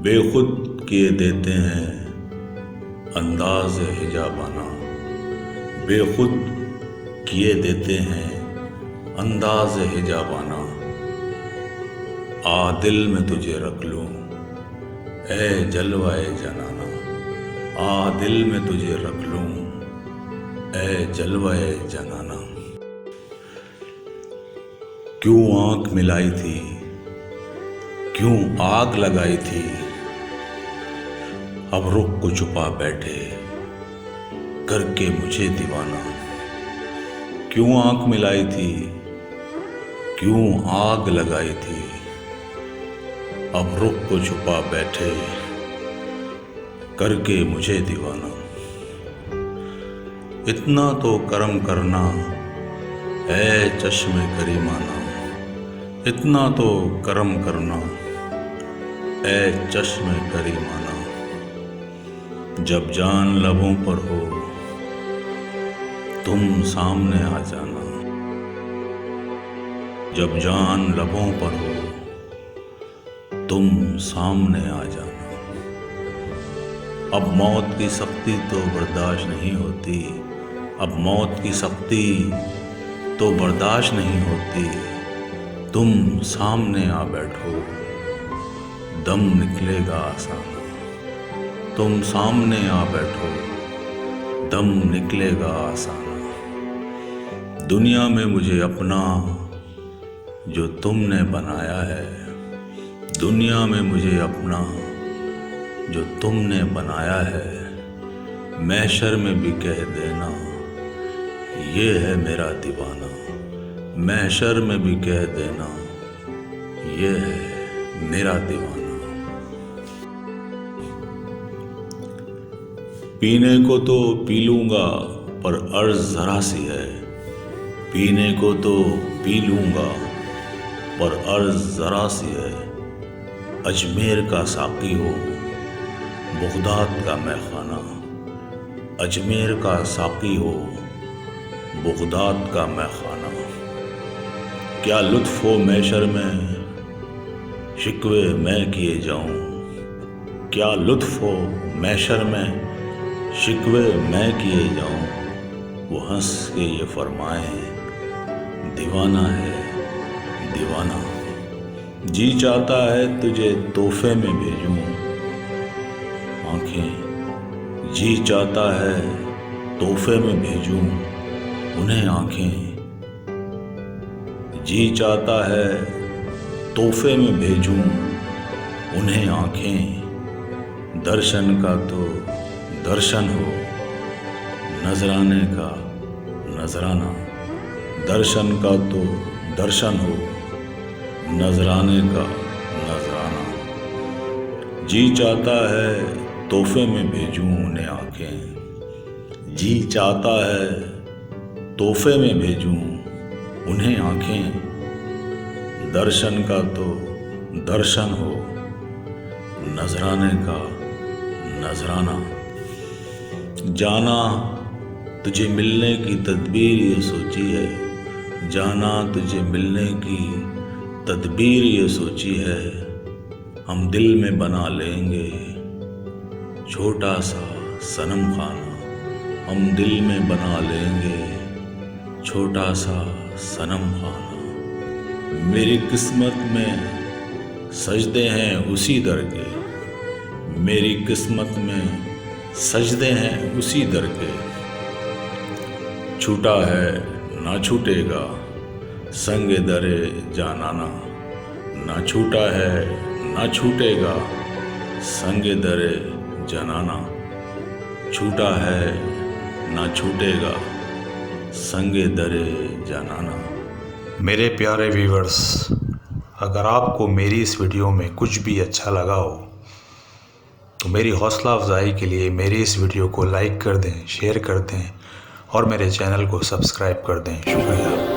बेखुद किए देते हैं अंदाज हिजाबाना, बेखुद किए देते हैं अंदाज हिजाबाना। आ दिल में तुझे रख लूं ए जलवाए जनाना, आ दिल में तुझे रख लूं ए जलवाए जनाना। क्यों आंख मिलाई थी, क्यों आग लगाई थी, अब रुख को छुपा बैठे करके मुझे दीवाना। क्यों आंख मिलाई थी, क्यों आग लगाई थी, अब रुख को छुपा बैठे करके मुझे दीवाना। इतना तो करम करना ऐ चश्मे करीमाना, इतना तो करम करना ऐ चश्मे करीमाना। जब जान लबों पर हो तुम सामने आ जाना, जब जान लबों पर हो तुम सामने आ जाना। अब मौत की सख्ती तो बर्दाश्त नहीं होती, अब मौत की सख्ती तो बर्दाश्त नहीं होती। तुम सामने आ बैठो दम निकलेगा आसाना, तुम सामने आ बैठो दम निकलेगा आसाना। दुनिया में मुझे अपना जो तुमने बनाया है, दुनिया में मुझे अपना जो तुमने बनाया है। महशर में भी कह देना ये है मेरा दीवाना, महशर में भी कह देना ये है मेरा दीवाना। पीने को तो पी लूंगा पर अर्ज जरा सी है, पीने को तो पी लूंगा पर अर्ज जरा सी है। अजमेर का साकी हो बगदाद का मैखाना, अजमेर का साकी हो बगदाद का मैखाना। क्या लुत्फ हो महशर में शिकवे मैं किए जाऊं, क्या लुत्फ हो महशर में शिकवे मैं किए जाऊं। वो हंस के ये फरमाए दीवाना है दीवाना। जी चाहता है तुझे तोहफे में भेजूं आंखें, जी चाहता है तोहफे में भेजूं उन्हें आंखें। जी चाहता है तोहफे में भेजूं उन्हें आंखें। दर्शन का तो दर्शन हो नजराने का नजराना, दर्शन का तो दर्शन हो नजराने का नजराना। जी चाहता है तोहफे में भेजूं उन्हें आंखें, जी चाहता है तोहफे में भेजूं उन्हें आंखें। दर्शन का तो दर्शन हो नजराने का नजराना। जाना तुझे मिलने की तदबीर ये सोची है, जाना तुझे मिलने की तदबीर ये सोची है। हम दिल में बना लेंगे छोटा सा सनम खाना, हम दिल में बना लेंगे छोटा सा सनम खाना। मेरी किस्मत में सजदे हैं उसी दर के, मेरी किस्मत में सजदे हैं उसी दर के। छूटा है ना छूटेगा संग दरे जानाना, ना छूटा है ना छूटेगा संग दरे जनाना। छूटा है ना छूटेगा संग दरे जनाना। मेरे प्यारे व्यूअर्स, अगर आपको मेरी इस वीडियो में कुछ भी अच्छा लगा हो तो मेरी हौसला अफजाई के लिए मेरी इस वीडियो को लाइक कर दें, शेयर कर दें और मेरे चैनल को सब्सक्राइब कर दें। शुक्रिया।